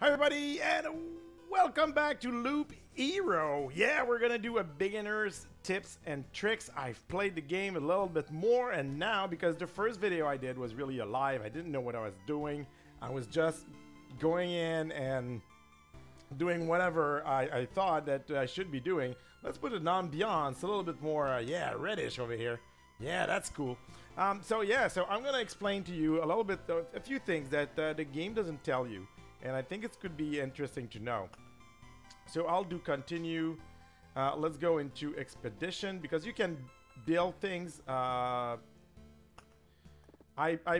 Hi everybody, and welcome back to Loop Hero. Yeah, we're gonna do a beginner's tips and tricks. I've played the game a little bit more, and now, because the first video I did was really alive, I didn't know what I was doing. I was just going in and doing whatever I thought that I should be doing. Let's put an ambiance, a little bit more, yeah, reddish over here. Yeah, that's cool. So I'm gonna explain to you a little bit, a few things that the game doesn't tell you. And I think it could be interesting to know. So I'll do continue. Let's go into expedition because you can build things. I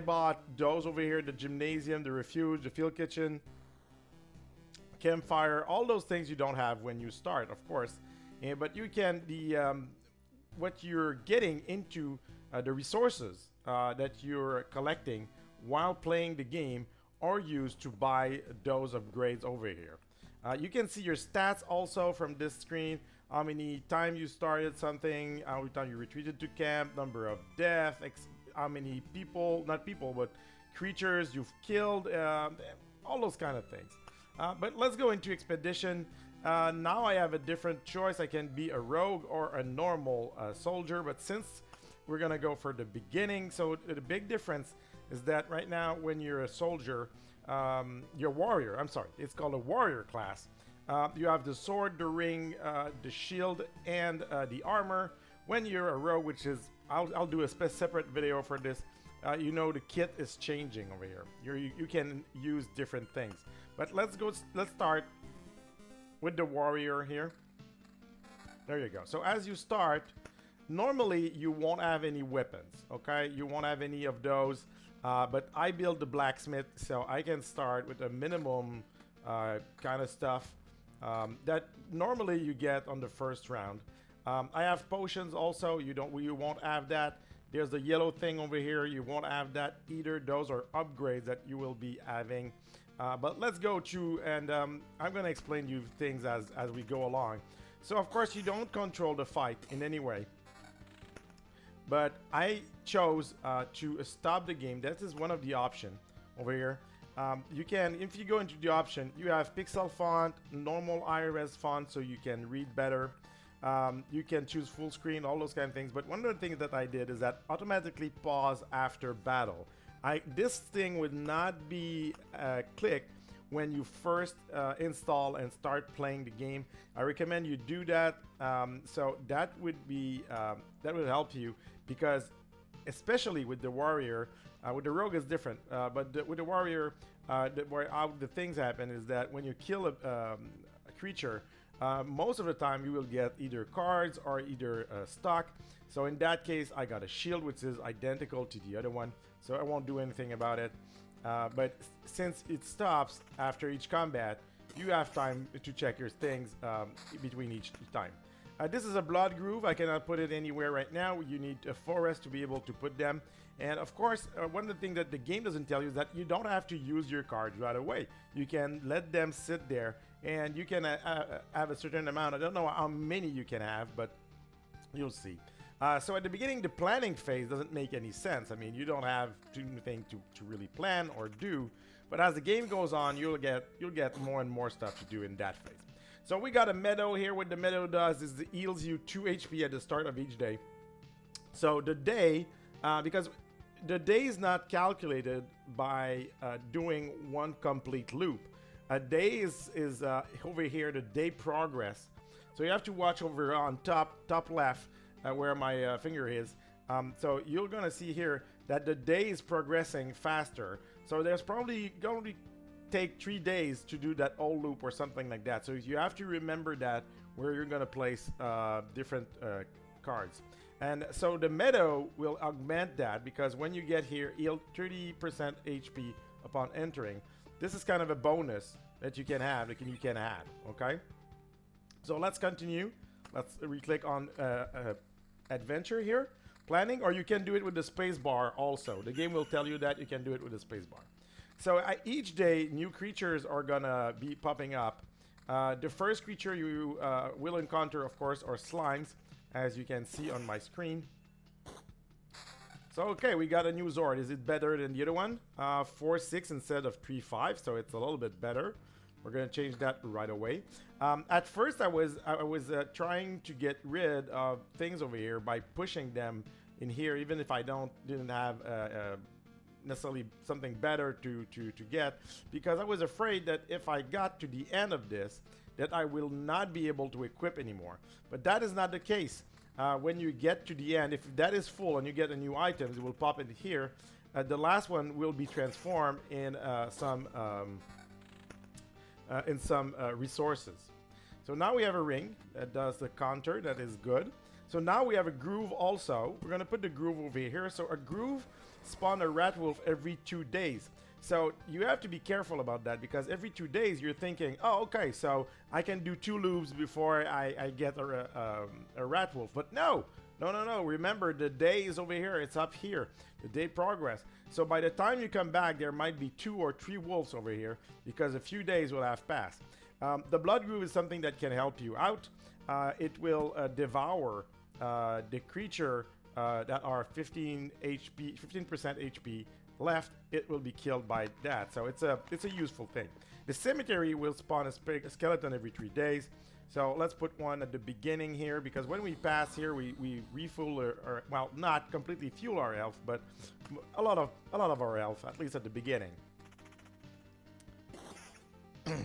bought those over here: the gymnasium, the refuge, the field kitchen, campfire. All those things you don't have when you start, of course. But you can what you're getting into the resources that you're collecting while playing the game are used to buy those upgrades over here. You can see your stats also from this screen. How many time you started something, how many time you retreated to camp, number of deaths, how many people, not people, but creatures you've killed, all those kind of things. But let's go into expedition. Now I have a different choice. I can be a rogue or a normal soldier, but since we're gonna go for the beginning, so the big difference is that right now when you're a soldier, you're warrior, I'm sorry, it's called a warrior class. You have the sword, the ring, the shield, and the armor. When you're a rogue, which is, I'll do a separate video for this, you know the kit is changing over here. You can use different things. But let's start with the warrior here. There you go. So as you start, normally you won't have any weapons, okay? You won't have any of those. But I build the blacksmith, so I can start with a minimum kind of stuff that normally you get on the first round. I have potions also. You won't have that. There's the yellow thing over here. You won't have that either. Those are upgrades that you will be having. But let's go through, and I'm gonna explain you things as we go along. So of course you don't control the fight in any way. But I chose to stop the game. That is one of the options over here. You can, if you go into the option, you have pixel font, normal IRS font, so you can read better. You can choose full screen, all those kind of things. But one of the things that I did is that automatically pause after battle. This thing would not be clicked when you first install and start playing the game. I recommend you do that. So that would be that would help you, because especially with the warrior, with the rogue is different, but with the warrior, the things happen is that when you kill a creature, most of the time you will get either cards or either stock. So in that case, I got a shield which is identical to the other one, so I won't do anything about it. But since it stops after each combat, you have time to check your things between each time. This is a blood groove. I cannot put it anywhere right now. You need a forest to be able to put them. And of course, one of the things that the game doesn't tell you is that you don't have to use your cards right away. You can let them sit there, and you can have a certain amount. I don't know how many you can have, but you'll see. So at the beginning, the planning phase doesn't make any sense. I mean, you don't have anything to really plan or do. But as the game goes on, you'll get more and more stuff to do in that phase. So we got a meadow here. What the meadow does is it heals you 2 HP at the start of each day. So the day, because the day is not calculated by doing one complete loop. A day is over here, the day progress. So you have to watch over on top left, where my finger is. So you're gonna see here that the day is progressing faster. So there's probably going to take 3 days to do that whole loop or something like that. So you have to remember that where you're gonna place different cards. And so the meadow will augment that, because when you get here, heal 30% HP upon entering. This is kind of a bonus that you can have, okay? So let's continue. Let's re-click on adventure here, planning, or you can do it with the space bar also. The game will tell you that you can do it with the space bar. So each day, new creatures are gonna be popping up. The first creature you will encounter, of course, are slimes, as you can see on my screen. So okay, we got a new Zord. Is it better than the other one? 4-6 instead of 3-5, so it's a little bit better. We're gonna change that right away. At first, I was trying to get rid of things over here by pushing them in here, even if I didn't have necessarily something better to get, because I was afraid that if I got to the end of this, that I will not be able to equip anymore. But that is not the case. When you get to the end, if that is full and you get a new items, it will pop in here. The last one will be transformed in some resources. So now we have a ring that does the counter. That is good. So now we have a groove also. We're gonna put the groove over here. So a groove spawn a rat wolf every 2 days. So you have to be careful about that, because every 2 days you're thinking, oh, okay, so I can do 2 loops before I get a rat wolf. But no. Remember, the day is over here. It's up here. The day progress. So by the time you come back, there might be 2 or 3 wolves over here, because a few days will have passed. The blood groove is something that can help you out. It will devour the creature that are 15% HP left. It will be killed by that. So it's a useful thing. The cemetery will spawn a skeleton every 3 days. So let's put one at the beginning here, because when we pass here, we refuel or well, not completely fuel our health, but a lot of our health, at least at the beginning.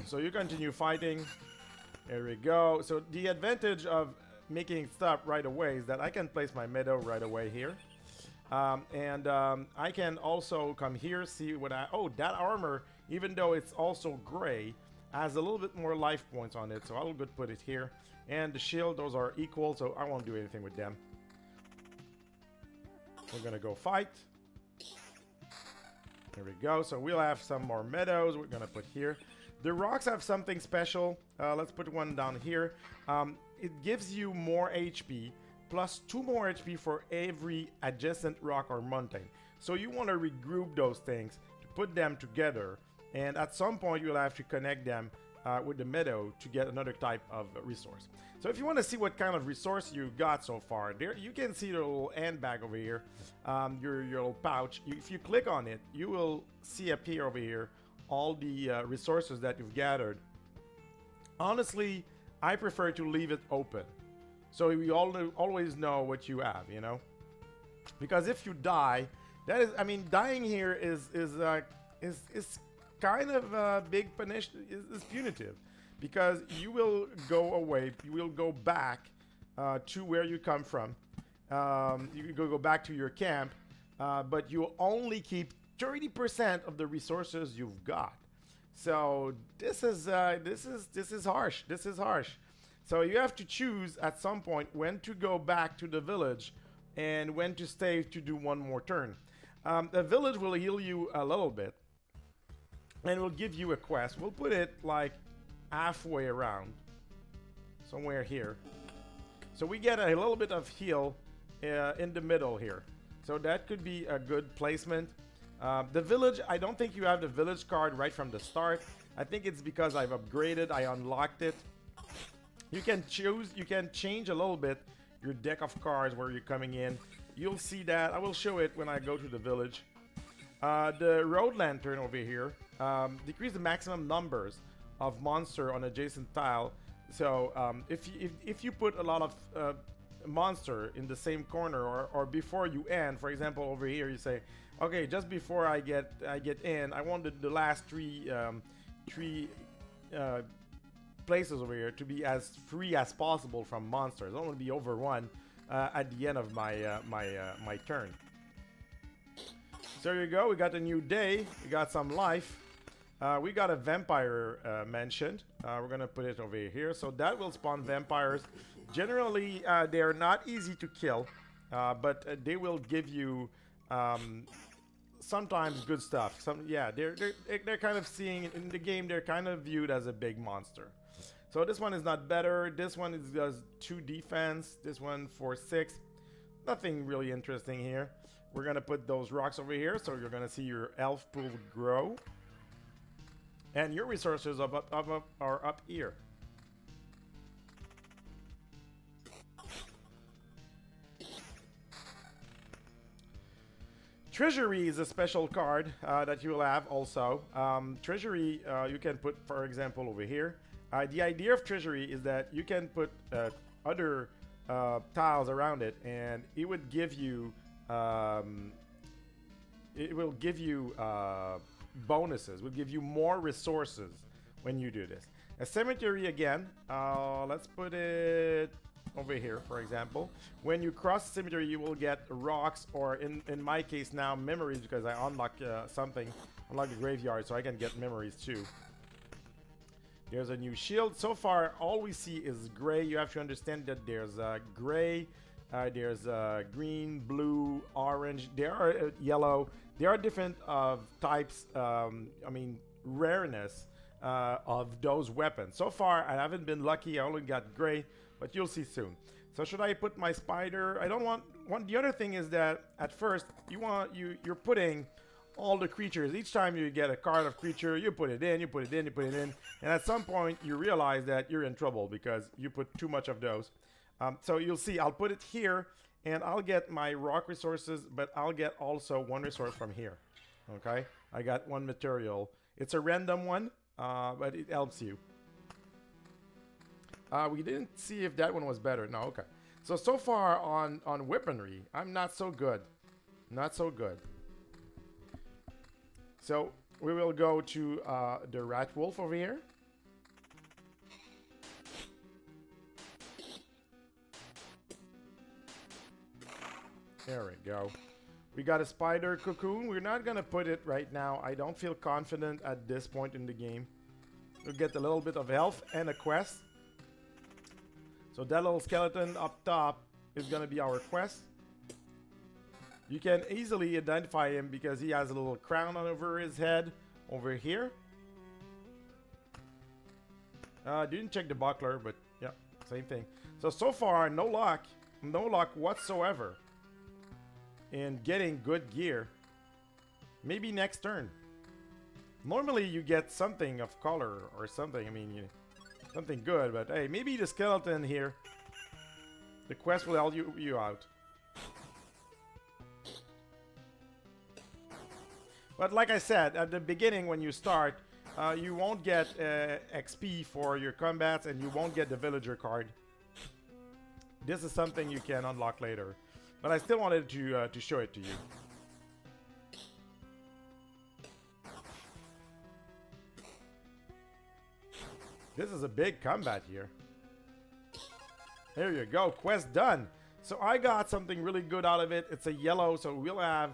So you continue fighting. There we go. So the advantage of making stuff right away is that I can place my meadow right away here. I can also come here, see what oh, that armor, even though it's also gray, has a little bit more life points on it, so I'll go put it here. And the shield, those are equal, so I won't do anything with them. We're gonna go fight. There we go. So we'll have some more meadows we're gonna put here. The rocks have something special. Let's put one down here. It gives you more HP, plus 2 more HP for every adjacent rock or mountain. So you want to regroup those things to put them together, and at some point you'll have to connect them with the meadow to get another type of resource. So if you want to see what kind of resource you got so far, there you can see the little handbag over here, your little pouch. If you click on it, you will see appear over here all the resources that you've gathered. Honestly, I prefer to leave it open, so we always know what you have, you know. Because if you die, that is, I mean, dying here is kind of a big punishment. Is punitive, because you will go away, you will go back to where you come from. You go back to your camp, but you'll only keep 30% of the resources you've got. So this is harsh. This is harsh. So you have to choose at some point when to go back to the village and when to stay to do one more turn. The village will heal you a little bit and will give you a quest. We'll put it like halfway around, somewhere here. So we get a little bit of heal in the middle here. So that could be a good placement. The village, I don't think you have the village card right from the start. I think it's because I've upgraded, I unlocked it. You can choose, you can change a little bit your deck of cards where you're coming in. You'll see that. I will show it when I go to the village. The road lantern over here decrease the maximum numbers of monster on adjacent tile. So if you put a lot of monster in the same corner, or before you end, for example, over here you say, okay, just before I get in, I want the last three places over here to be as free as possible from monsters. I don't want to be overrun at the end of my my turn. So here you go. We got a new day. We got some life. We got a vampire mentioned. We're gonna put it over here. So that will spawn vampires. Generally, they are not easy to kill, but they will give you sometimes good stuff. Yeah, they're kind of seeing in the game. They're kind of viewed as a big monster. So this one is not better. This one does 2 defense. This one for 6. Nothing really interesting here. We're gonna put those rocks over here, so you're gonna see your elf pool grow, and your resources are up here. Treasury is a special card that you will have also. Treasury you can put, for example, over here. The idea of Treasury is that you can put other tiles around it, and it would give you bonuses, will give you more resources when you do this. A cemetery again, let's put it over here, for example. When you cross the cemetery, you will get rocks, or in my case now, memories, because I unlock something, unlock the graveyard, so I can get memories too. There's a new shield. So far, all we see is gray. You have to understand that there's gray, there's green, blue, orange. There are yellow. There are different types, I mean, rareness of those weapons. So far, I haven't been lucky. I only got gray, but you'll see soon. So should I put my spider? I don't want. The other thing is that at first you're putting all the creatures. Each time you get a card of creature, you put it in, you put it in, you put it in, and at some point you realize that you're in trouble because you put too much of those. So you'll see, I'll put it here, and I'll get my rock resources, but I'll get also one resource from here. Okay, I got one material. It's a random one, but it helps you. We didn't see if that one was better. No, okay. So far on weaponry, I'm not so good. Not so good. So we will go to the rat wolf over here. There we go. We got a spider cocoon. We're not gonna put it right now. I don't feel confident at this point in the game. We'll get a little bit of health and a quest. So that little skeleton up top is gonna be our quest. You can easily identify him because he has a little crown on over his head over here. Didn't check the buckler, but yeah, same thing. So far, no luck whatsoever in getting good gear. Maybe next turn. Normally you get something of color or something. I mean, something good, but hey, maybe the skeleton here, the quest will help you out. But like I said, at the beginning when you start, you won't get XP for your combats, and you won't get the villager card. This is something you can unlock later. But I still wanted to show it to you. This is a big combat here. There you go, quest done. So I got something really good out of it. It's a yellow, so we'll have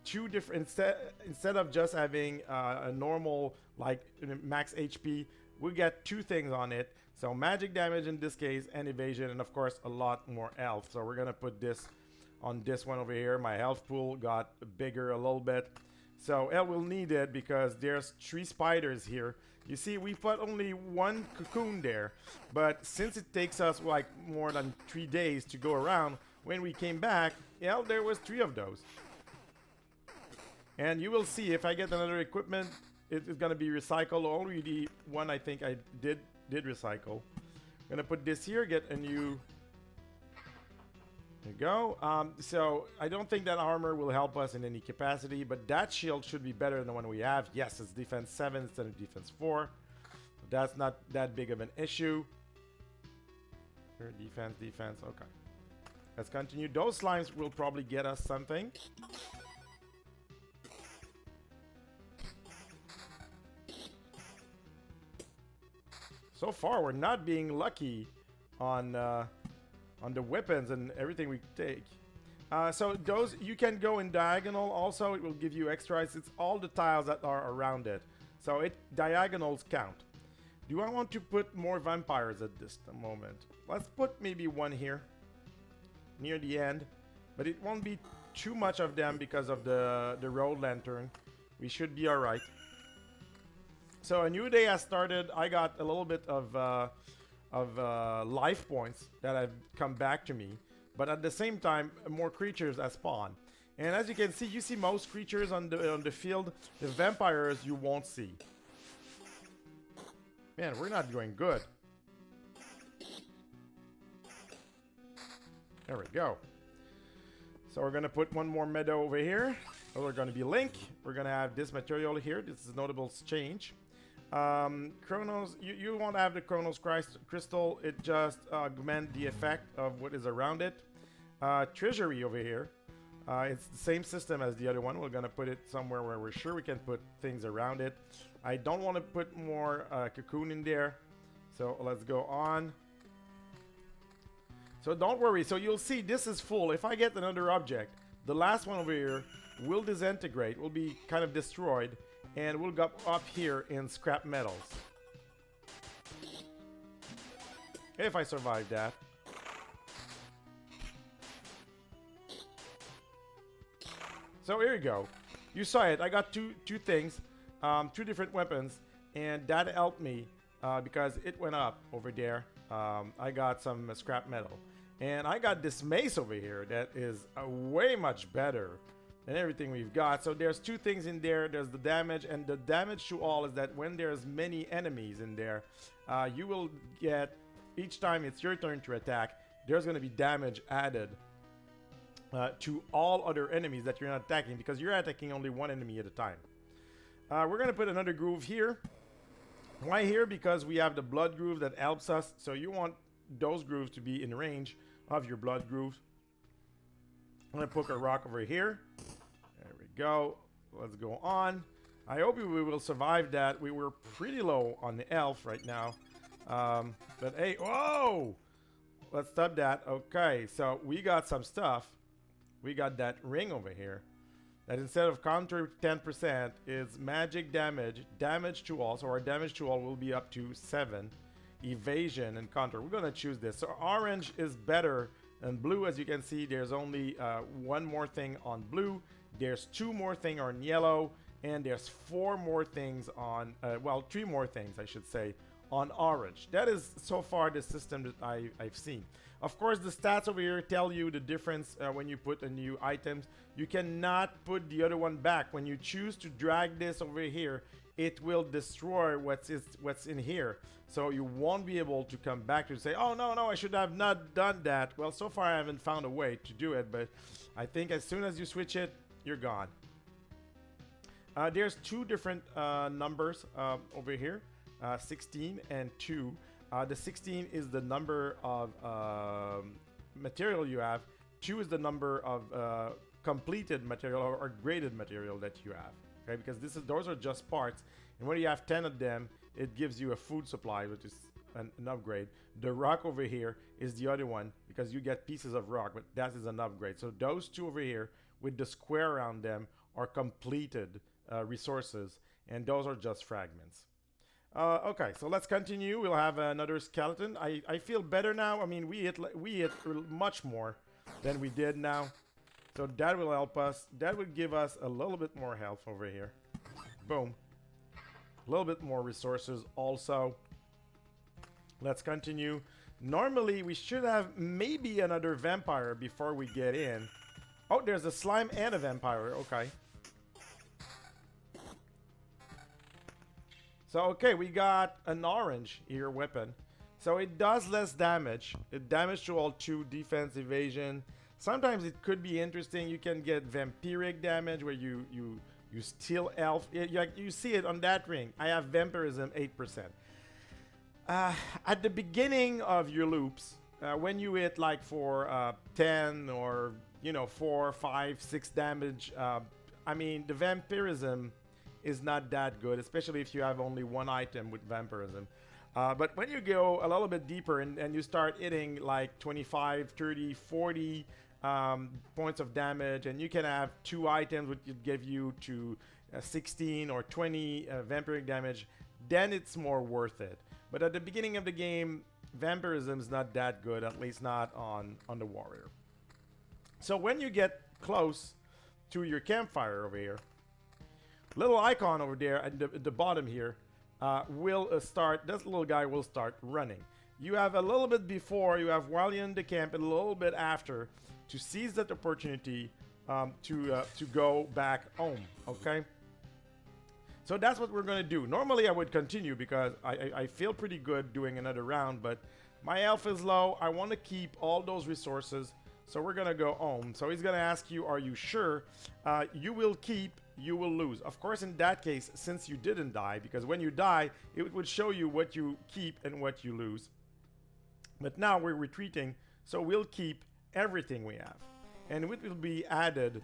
two different, instead of just having a normal like max HP, we get two things on it. So magic damage in this case, and evasion, and of course a lot more health. So we're gonna put this on this one over here. My health pool got bigger a little bit, so it will need it because there's 3 spiders here. You see, we put only 1 cocoon there, but since it takes us like more than 3 days to go around, when we came back, yeah, there was 3 of those. And you will see if I get another equipment, it is gonna be recycled. Only the one I think I did recycle. I'm gonna put this here, get a new. There you go. So I don't think that armor will help us in any capacity, but that shield should be better than the one we have. Yes, it's defense 7 instead of defense 4. But that's not that big of an issue. Here, defense. Okay. Let's continue. Those slimes will probably get us something. So far, we're not being lucky on the weapons and everything we take. So those, you can go in diagonal also. It will give you extra. It's all the tiles that are around it. So diagonals count. Do I want to put more vampires at this moment? Let's put maybe 1 here near the end, but it won't be too much of them because of the road lantern. We should be all right. So a new day has started. I got a little bit of life points that have come back to me, but at the same time, more creatures have spawned. And as you can see, you see most creatures on the field. The vampires you won't see. Man, we're not doing good. There we go. So we're gonna put 1 more meadow over here. We're going to be Link. We're going to have this material here. This is notable change. Chronos, you won't have the Chronos crystal. It just augments the effect of what is around it. Treasury over here. It's the same system as the other one. We're going to put it somewhere where we're sure we can put things around it. I don't want to put more cocoon in there. So let's go on. So don't worry. So you'll see this is full. If I get another object, the last one over here will disintegrate, will be kind of destroyed, and we'll go up here in scrap metals. If I survive that. So here you go. You saw it. I got two things, two different weapons, and that helped me because it went up over there. I got some scrap metal, and I got this mace over here that is way much better than everything we've got. So there's two things in there. There's the damage, and the damage to all is that when there's many enemies in there, you will get, each time it's your turn to attack, there's going to be damage added to all other enemies that you're not attacking, because you're attacking only one enemy at a time. We're going to put another groove here. Why here? Because we have the blood groove that helps us. So you want those grooves to be in range of your blood grooves. I'm going to put a rock over here. There we go. Let's go on. I hope we will survive that. We were pretty low on the elf right now. But hey, whoa! Let's stop that. Okay, so we got some stuff. We got that ring over here that instead of counter 10% is magic damage, damage to all. So our damage to all will be up to 7. Evasion and counter. We're going to choose this. So orange is better than blue. As you can see, there's only one more thing on blue. There's 2 more things on yellow. And there's 4 more things on, well, 3 more things, I should say, on orange. That is so far the system that I've seen. Of course, the stats over here tell you the difference when you put a new items. You cannot put the other one back. When you choose to drag this over here, it will destroy what's in here. So you won't be able to come back to say, oh, no, I should have not done that. Well, so far I haven't found a way to do it, but I think as soon as you switch it, you're gone. There's 2 different numbers over here, 16 and 2. The 16 is the number of material you have. 2 is the number of completed material or graded material that you have. Okay, because those are just parts, and when you have 10 of them, it gives you a food supply, which is an upgrade. The rock over here is the other one because you get pieces of rock, but that is an upgrade. So those 2 over here with the square around them are completed resources, and those are just fragments. Okay, so let's continue. We'll have another skeleton. I feel better now. I mean, we hit much more than we did now. So that will help us. That would give us a little bit more health over here. Boom. A little bit more resources also. Let's continue. Normally, we should have maybe another vampire before we get in. Oh, there's a slime and a vampire. Okay. So, okay, we got an orange here weapon. So it does less damage. It damage to all 2, defense, evasion. Sometimes it could be interesting. You can get vampiric damage where you steal health. You see it on that ring. I have vampirism 8%. At the beginning of your loops, when you hit like for 10 or 4, 5, 6 damage, I mean the vampirism is not that good, especially if you have only 1 item with vampirism. But when you go a little bit deeper and you start hitting like 25, 30, 40 points of damage, and you can have 2 items which would give you to 16 or 20 vampiric damage, then it's more worth it. But at the beginning of the game, vampirism is not that good, at least not on the warrior. So when you get close to your campfire over here, little icon over there at the bottom here will start, this little guy will start running. You have a little bit before, you have while you're in the camp, and a little bit after to seize that opportunity to go back home, okay? So that's what we're going to do. Normally I would continue because I feel pretty good doing another round, but my health is low. I want to keep all those resources So we're gonna go home. So he's gonna ask you, are you sure? You will keep, you will lose. Of course, in that case, since you didn't die, because when you die, it would show you what you keep and what you lose. But now we're retreating, so we'll keep everything we have. And it will be added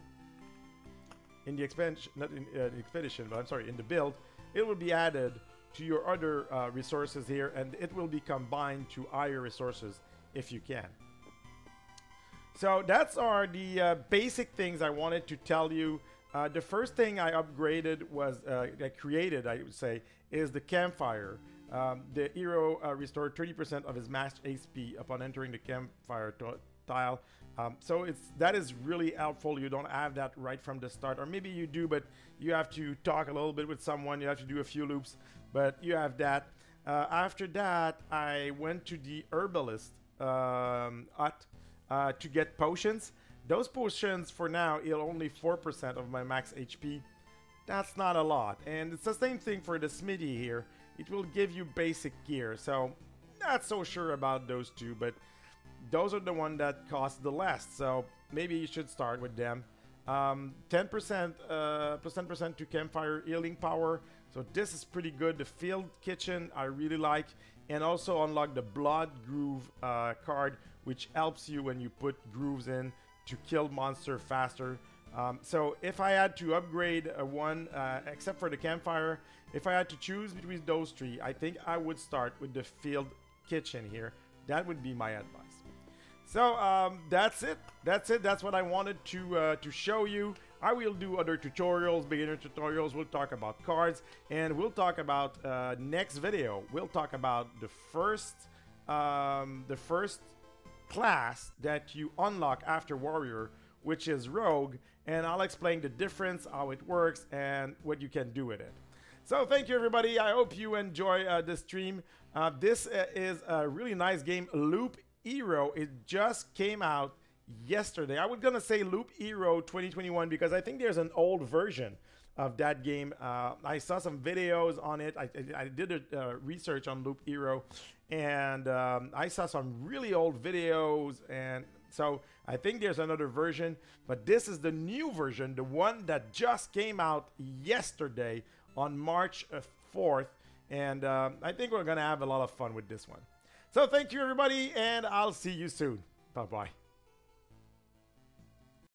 in the expansion, not in the expedition, but I'm sorry, in the build. It will be added to your other resources here, and it will be combined to higher resources if you can. So that's are the basic things I wanted to tell you. The first thing I upgraded was, I created, I would say, is the campfire. The hero restored 30% of his max HP upon entering the campfire tile. So that is really helpful. You don't have that right from the start, or maybe you do, but you have to talk a little bit with someone. You have to do a few loops, but you have that. After that, I went to the herbalist hut to get potions. Those potions for now heal only 4% of my max HP. That's not a lot, and it's the same thing for the smithy here. It will give you basic gear, so not so sure about those two, but those are the ones that cost the less, so maybe you should start with them. 10% to campfire healing power, so this is pretty good. The field kitchen I really like, and also unlock the blood groove card, which helps you when you put grooves in to kill monster faster. So if I had to upgrade one, except for the campfire, if I had to choose between those three, I think I would start with the field kitchen here. That would be my advice. So that's it. That's what I wanted to show you. I will do other tutorials, beginner tutorials. We'll talk about cards, and we'll talk about next video. We'll talk about the first class that you unlock after warrior, which is rogue, and I'll explain the difference, how it works, and what you can do with it. So thank you, everybody. I hope you enjoy this stream. This is a really nice game, Loop Hero. It just came out yesterday. I was gonna say Loop Hero 2021 because I think there's an old version of that game. I saw some videos on it. I did a research on Loop Hero, and I saw some really old videos, and so I think there's another version, but this is the new version, the one that just came out yesterday on March 4th, and I think we're gonna have a lot of fun with this one. So thank you, everybody, and I'll see you soon. Bye-bye.